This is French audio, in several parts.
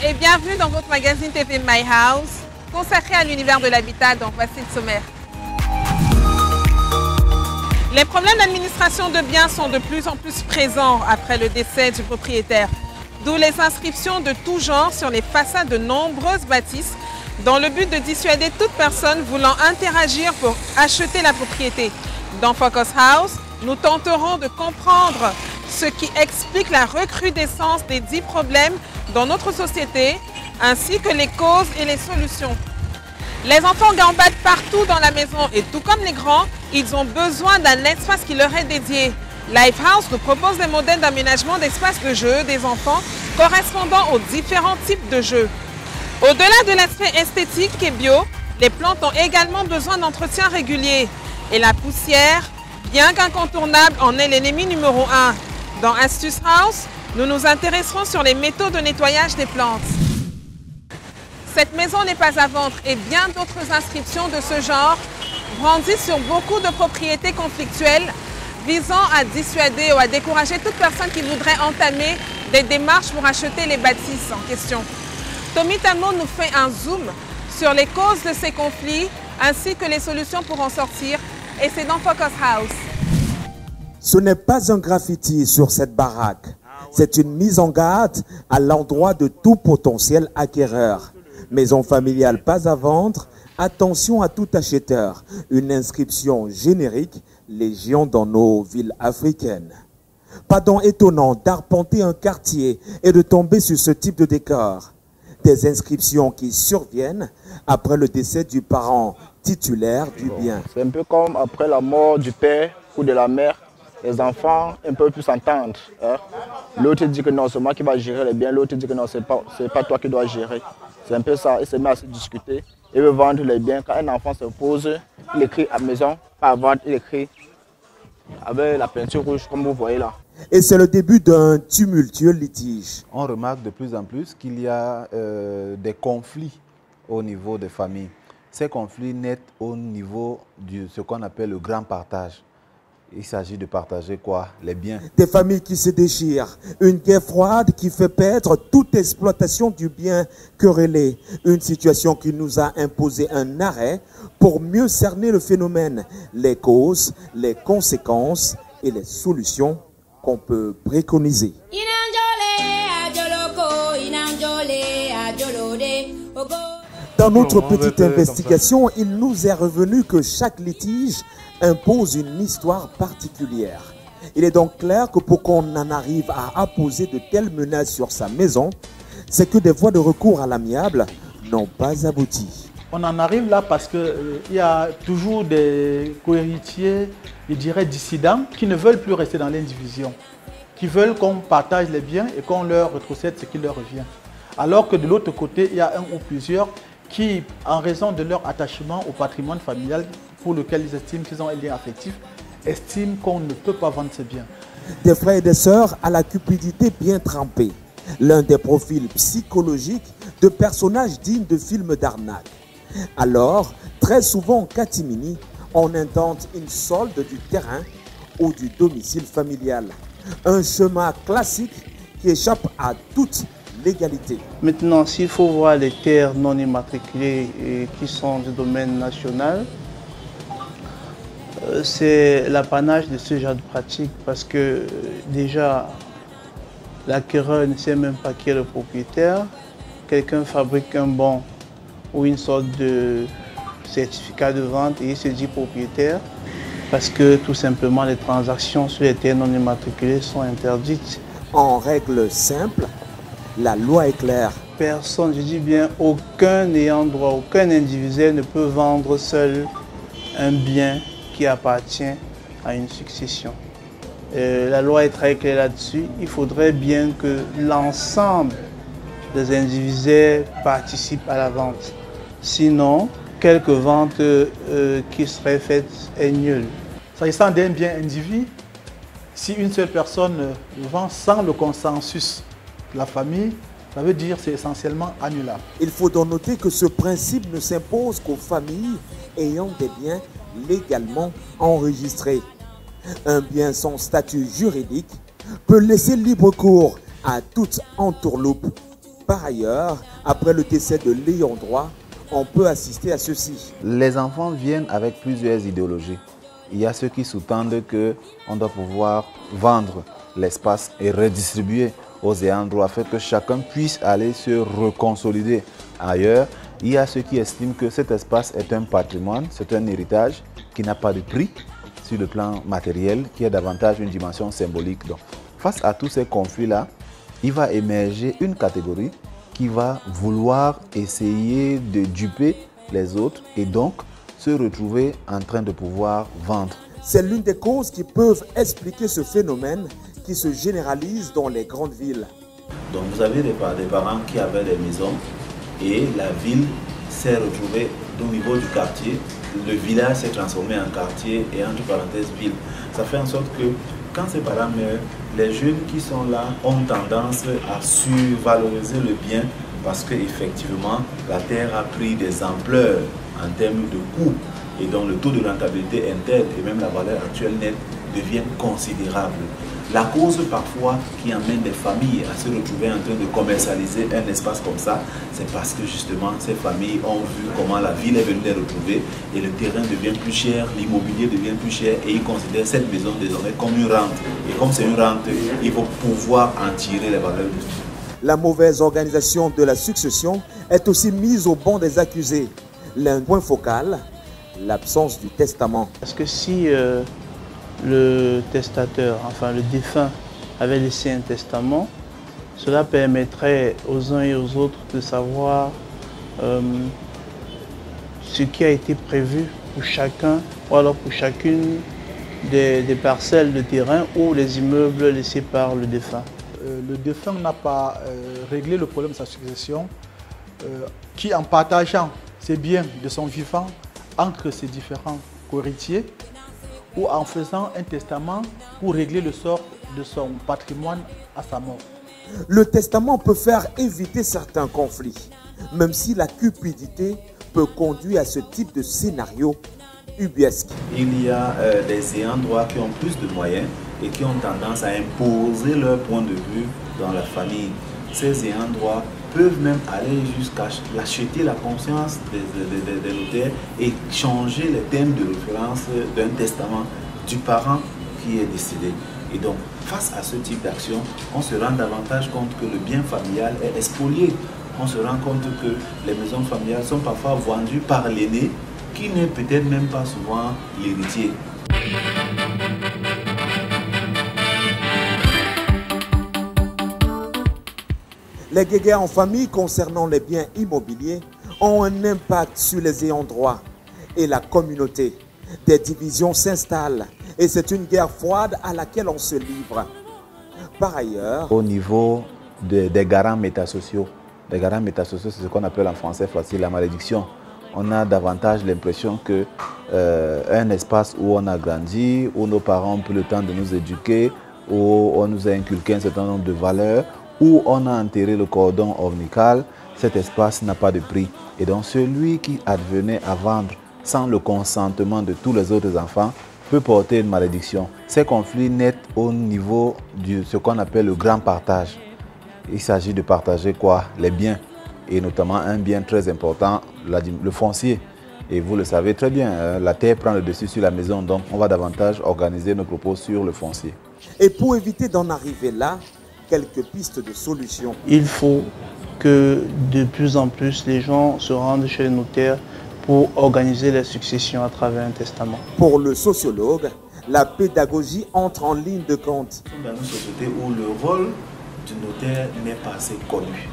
et bienvenue dans votre magazine TV My House, consacré à l'univers de l'habitat. Donc voici le sommaire. Les problèmes d'administration de biens sont de plus en plus présents après le décès du propriétaire, d'où les inscriptions de tout genre sur les façades de nombreuses bâtisses dans le but de dissuader toute personne voulant interagir pour acheter la propriété. Dans Focus House, nous tenterons de comprendre ce qui explique la recrudescence des dits problèmes dans notre société, ainsi que les causes et les solutions. Les enfants gambadent partout dans la maison et tout comme les grands, ils ont besoin d'un espace qui leur est dédié. Lifehouse nous propose des modèles d'aménagement d'espaces de jeu des enfants correspondant aux différents types de jeux. Au-delà de l'aspect esthétique et bio, les plantes ont également besoin d'entretien régulier. Et la poussière, bien qu'incontournable, en est l'ennemi numéro 1. Dans Astuce House, nous nous intéresserons sur les méthodes de nettoyage des plantes. Cette maison n'est pas à vendre et bien d'autres inscriptions de ce genre brandissent sur beaucoup de propriétés conflictuelles visant à dissuader ou à décourager toute personne qui voudrait entamer des démarches pour acheter les bâtisses en question. Tommy Tamo nous fait un zoom sur les causes de ces conflits ainsi que les solutions pour en sortir, et c'est dans Focus House. Ce n'est pas un graffiti sur cette baraque, c'est une mise en garde à l'endroit de tout potentiel acquéreur. Maison familiale pas à vendre, attention à tout acheteur. Une inscription générique, légion dans nos villes africaines. Pas donc étonnant d'arpenter un quartier et de tomber sur ce type de décor. Des inscriptions qui surviennent après le décès du parent titulaire du bien. C'est un peu comme après la mort du père ou de la mère, les enfants un peu plus s'entendent. Hein? L'autre dit que non, c'est moi qui va gérer les biens, l'autre dit que non, c'est pas toi qui dois gérer. C'est un peu ça, ils se mettent à se discuter, ils veulent vendre les biens. Quand un enfant se pose, il écrit à la maison, pas à vendre, il écrit avec la peinture rouge comme vous voyez là. Et c'est le début d'un tumultueux litige. On remarque de plus en plus qu'il y a des conflits au niveau des familles. Ces conflits naissent au niveau de ce qu'on appelle le grand partage. Il s'agit de partager quoi? Les biens. Des familles qui se déchirent. Une guerre froide qui fait perdre toute exploitation du bien querellé. Une situation qui nous a imposé un arrêt pour mieux cerner le phénomène, les causes, les conséquences et les solutions qu'on peut préconiser. Dans notre petite investigation, il nous est revenu que chaque litige impose une histoire particulière. Il est donc clair que pour qu'on en arrive à apposer de telles menaces sur sa maison, c'est que des voies de recours à l'amiable n'ont pas abouti. On en arrive là parce qu'il y a toujours des co-héritiers, je dirais dissidents, qui ne veulent plus rester dans l'indivision, qui veulent qu'on partage les biens et qu'on leur rétrocède ce qui leur revient. Alors que de l'autre côté, il y a un ou plusieurs qui, en raison de leur attachement au patrimoine familial pour lequel ils estiment qu'ils ont un lien affectif, estiment qu'on ne peut pas vendre ces biens. Des frères et des sœurs à la cupidité bien trempée. L'un des profils psychologiques de personnages dignes de films d'arnaque. Alors, très souvent en catimini, on intente une solde du terrain ou du domicile familial. Un chemin classique qui échappe à toute légalité. Maintenant, s'il faut voir les terres non immatriculées qui sont du domaine national, c'est l'apanage de ce genre de pratique parce que déjà, l'acquéreur ne sait même pas qui est le propriétaire. Quelqu'un fabrique un bon ou une sorte de certificat de vente et il se dit propriétaire parce que tout simplement les transactions sur les terres non immatriculées sont interdites. En règle simple, la loi est claire. Personne, je dis bien aucun ayant droit, aucun indivisaire ne peut vendre seul un bien qui appartient à une succession. La loi est très claire là-dessus. Il faudrait bien que l'ensemble des indivisaires participent à la vente. Sinon, quelque vente qui serait faite est nulle. S'agissant d'un bien individu, si une seule personne le vend sans le consensus de la famille, ça veut dire que c'est essentiellement annulable. Il faut donc noter que ce principe ne s'impose qu'aux familles ayant des biens légalement enregistrés. Un bien sans statut juridique peut laisser libre cours à toute entourloupe Par ailleurs, après le décès de l'ayant droit, on peut assister à ceci. Les enfants viennent avec plusieurs idéologies. Il y a ceux qui sous-tendent qu'on doit pouvoir vendre l'espace et redistribuer aux ayants droit afin que chacun puisse aller se reconsolider ailleurs. Il y a ceux qui estiment que cet espace est un patrimoine, c'est un héritage qui n'a pas de prix sur le plan matériel, qui a davantage une dimension symbolique. Donc, face à tous ces conflits-là, il va émerger une catégorie qui va vouloir essayer de duper les autres et donc se retrouver en train de pouvoir vendre. C'est l'une des causes qui peuvent expliquer ce phénomène qui se généralise dans les grandes villes. Donc vous avez des parents qui avaient des maisons et la ville s'est retrouvée au niveau du quartier. Le village s'est transformé en quartier et entre parenthèses ville. Ça fait en sorte que quand ces parents meurent, les jeunes qui sont là ont tendance à survaloriser le bien parce qu'effectivement la terre a pris des ampleurs en termes de coûts et donc le taux de rentabilité interne et même la valeur actuelle nette deviennent considérables. La cause parfois qui amène des familles à se retrouver en train de commercialiser un espace comme ça, c'est parce que justement ces familles ont vu comment la ville est venue les retrouver et le terrain devient plus cher, l'immobilier devient plus cher et ils considèrent cette maison désormais comme une rente. Et comme c'est une rente, il faut pouvoir en tirer les valeurs dessus. La mauvaise organisation de la succession est aussi mise au banc des accusés. L'un point focal, l'absence du testament. Parce que si le testateur, enfin le défunt, avait laissé un testament, cela permettrait aux uns et aux autres de savoir ce qui a été prévu pour chacun ou alors pour chacune des parcelles de terrain ou les immeubles laissés par le défunt. Le défunt n'a pas réglé le problème de sa succession qui, en partageant ses biens de son vivant entre ses différents co-héritiers, ou en faisant un testament pour régler le sort de son patrimoine à sa mort. Le testament peut faire éviter certains conflits, même si la cupidité peut conduire à ce type de scénario ubuesque. Il y a des ayants droit qui ont plus de moyens et qui ont tendance à imposer leur point de vue dans la famille. Ces ayants droit peuvent même aller jusqu'à acheter la conscience des notaires et changer les thèmes de référence d'un testament du parent qui est décédé. Et donc, face à ce type d'action, on se rend davantage compte que le bien familial est spolié. On se rend compte que les maisons familiales sont parfois vendues par l'aîné qui n'est peut-être même pas souvent l'héritier. Les guéguerres en famille concernant les biens immobiliers ont un impact sur les ayants droit et la communauté. Des divisions s'installent et c'est une guerre froide à laquelle on se livre. Par ailleurs, au niveau des garants métasociaux, c'est ce qu'on appelle en français facile la malédiction. On a davantage l'impression que un espace où on a grandi, où nos parents ont pris le temps de nous éduquer, où on nous a inculqué un certain nombre de valeurs, où on a enterré le cordon ombilical, cet espace n'a pas de prix. Et donc celui qui advenait à vendre sans le consentement de tous les autres enfants peut porter une malédiction. Ces conflits naissent au niveau de ce qu'on appelle le grand partage. Il s'agit de partager quoi? Les biens, et notamment un bien très important, le foncier. Et vous le savez très bien, la terre prend le dessus sur la maison, donc on va davantage organiser nos propos sur le foncier. Et pour éviter d'en arriver là, quelques pistes de solutions. Il faut que de plus en plus les gens se rendent chez les notaires pour organiser la succession à travers un testament. Pour le sociologue, la pédagogie entre en ligne de compte. Dans une société où le rôle du notaire n'est pas assez connu.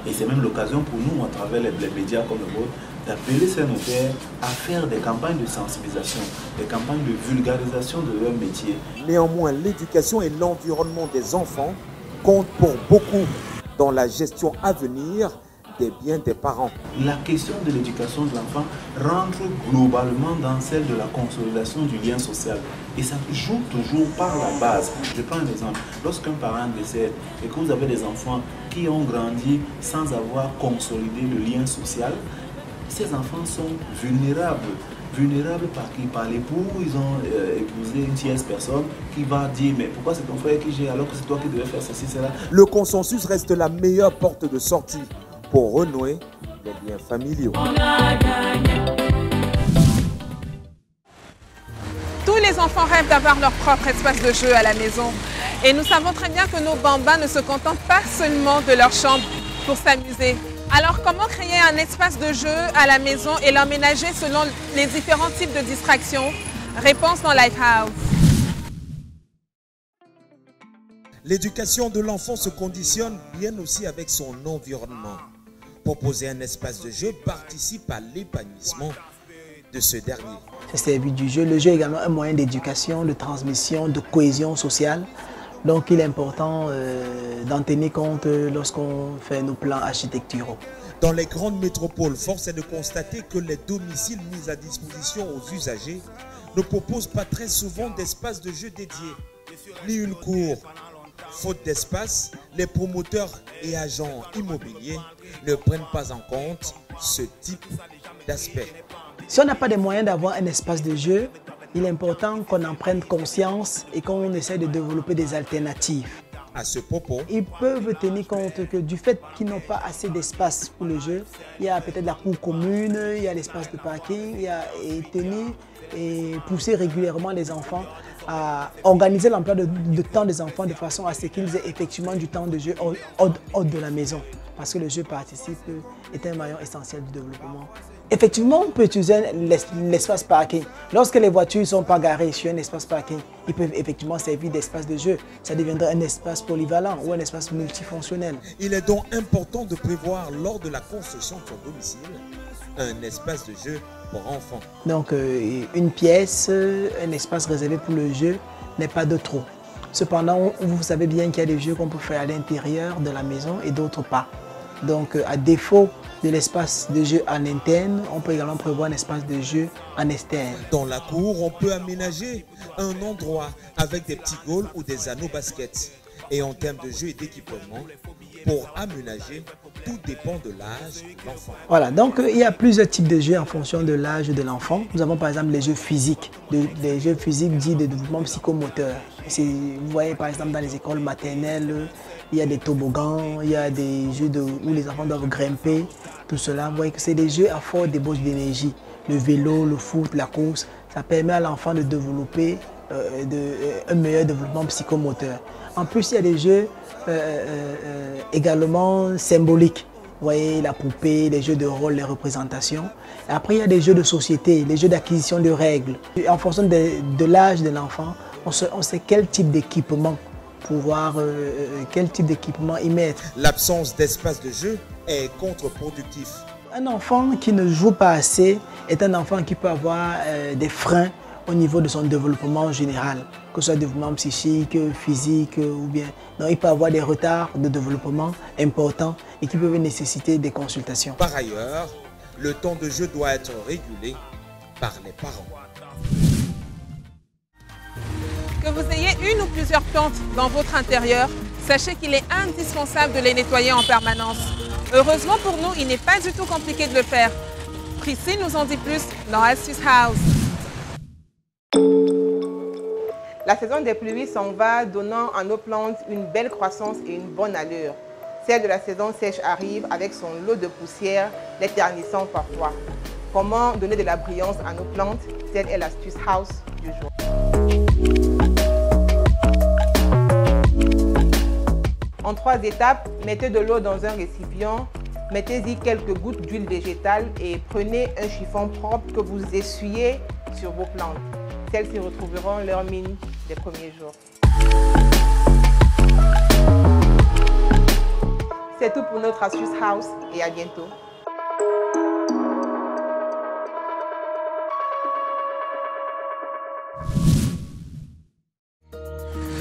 Et c'est même l'occasion pour nous, à travers les médias comme le vôtre, d'appeler ces notaires à faire des campagnes de sensibilisation, des campagnes de vulgarisation de leur métier. Néanmoins, l'éducation et l'environnement des enfants comptent pour beaucoup dans la gestion à venir des biens des parents. La question de l'éducation de l'enfant rentre globalement dans celle de la consolidation du lien social. Et ça joue toujours par la base. Je prends un exemple. Lorsqu'un parent décède et que vous avez des enfants qui ont grandi sans avoir consolidé le lien social, ces enfants sont vulnérables vulnérables par qui? Par l'époux, ils ont épousé une tierce personne qui va dire mais pourquoi c'est ton frère qui gère alors que c'est toi qui devais faire ceci, cela. Le consensus reste la meilleure porte de sortie pour renouer les liens familiaux. Tous les enfants rêvent d'avoir leur propre espace de jeu à la maison. Et nous savons très bien que nos bambins ne se contentent pas seulement de leur chambre pour s'amuser. Alors comment créer un espace de jeu à la maison et l'aménager selon les différents types de distractions? Réponse dans Lighthouse. L'éducation de l'enfant se conditionne bien aussi avec son environnement. Proposer un espace de jeu participe à l'épanouissement de ce dernier. C'est le but du jeu. Le jeu est également un moyen d'éducation, de transmission, de cohésion sociale. Donc il est important d'en tenir compte lorsqu'on fait nos plans architecturaux. Dans les grandes métropoles, force est de constater que les domiciles mis à disposition aux usagers ne proposent pas très souvent d'espace de jeu dédié, ni une cour. Faute d'espace, les promoteurs et agents immobiliers ne prennent pas en compte ce type d'aspect. Si on n'a pas de moyens d'avoir un espace de jeu, il est important qu'on en prenne conscience et qu'on essaie de développer des alternatives. À ce propos, ils peuvent tenir compte que du fait qu'ils n'ont pas assez d'espace pour le jeu, il y a peut-être la cour commune, il y a l'espace de parking, et tenir et pousser régulièrement les enfants à organiser l'emploi de temps des enfants de façon à ce qu'ils aient effectivement du temps de jeu hors de la maison. Parce que le jeu participe, est un maillon essentiel du développement. Effectivement, on peut utiliser l'espace parking. Lorsque les voitures ne sont pas garées sur un espace parking, ils peuvent effectivement servir d'espace de jeu. Ça deviendra un espace polyvalent ou un espace multifonctionnel. Il est donc important de prévoir lors de la construction de son domicile un espace de jeu pour enfants. Donc une pièce, un espace réservé pour le jeu n'est pas de trop. Cependant, vous savez bien qu'il y a des jeux qu'on peut faire à l'intérieur de la maison et d'autres pas. Donc à défaut de l'espace de jeu en interne, on peut également prévoir un espace de jeu en externe. Dans la cour, on peut aménager un endroit avec des petits goals ou des anneaux basket. Et en termes de jeu et d'équipement, pour aménager, tout dépend de l'âge de l'enfant. Voilà, donc il y a plusieurs types de jeux en fonction de l'âge de l'enfant. Nous avons par exemple les jeux physiques, des jeux physiques dits de développement psychomoteur. Vous voyez par exemple dans les écoles maternelles, il y a des toboggans, il y a des jeux où les enfants doivent grimper, tout cela. Vous voyez que c'est des jeux à forte débauche d'énergie. Le vélo, le foot, la course, ça permet à l'enfant de développer un meilleur développement psychomoteur. En plus, il y a des jeux également symboliques. Vous voyez, la poupée, les jeux de rôle, les représentations. Et après, il y a des jeux de société, les jeux d'acquisition de règles. Et en fonction de l'âge de l'enfant, on sait quel type d'équipement quel type d'équipement y mettre. L'absence d'espace de jeu est contre-productif. Un enfant qui ne joue pas assez est un enfant qui peut avoir des freins au niveau de son développement général, que ce soit développement psychique, physique ou bien. Donc, il peut avoir des retards de développement importants et qui peuvent nécessiter des consultations. Par ailleurs, le temps de jeu doit être régulé par les parents. Que vous ayez une ou plusieurs plantes dans votre intérieur, sachez qu'il est indispensable de les nettoyer en permanence. Heureusement pour nous, il n'est pas du tout compliqué de le faire. Priscille nous en dit plus dans Astuce House. La saison des pluies s'en va, donnant à nos plantes une belle croissance et une bonne allure. Celle de la saison sèche arrive avec son lot de poussière, les ternissant parfois. Comment donner de la brillance à nos plantes? Telle est l'Astuce House du jour. En 3 étapes, mettez de l'eau dans un récipient, mettez-y quelques gouttes d'huile végétale et prenez un chiffon propre que vous essuyez sur vos plantes. Celles-ci retrouveront leur mine des premiers jours. C'est tout pour notre Astuce House et à bientôt.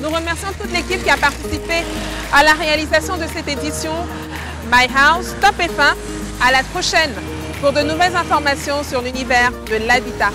Nous remercions toute l'équipe qui a participé à la réalisation de cette édition My House Top et Fin. À la prochaine pour de nouvelles informations sur l'univers de l'habitat.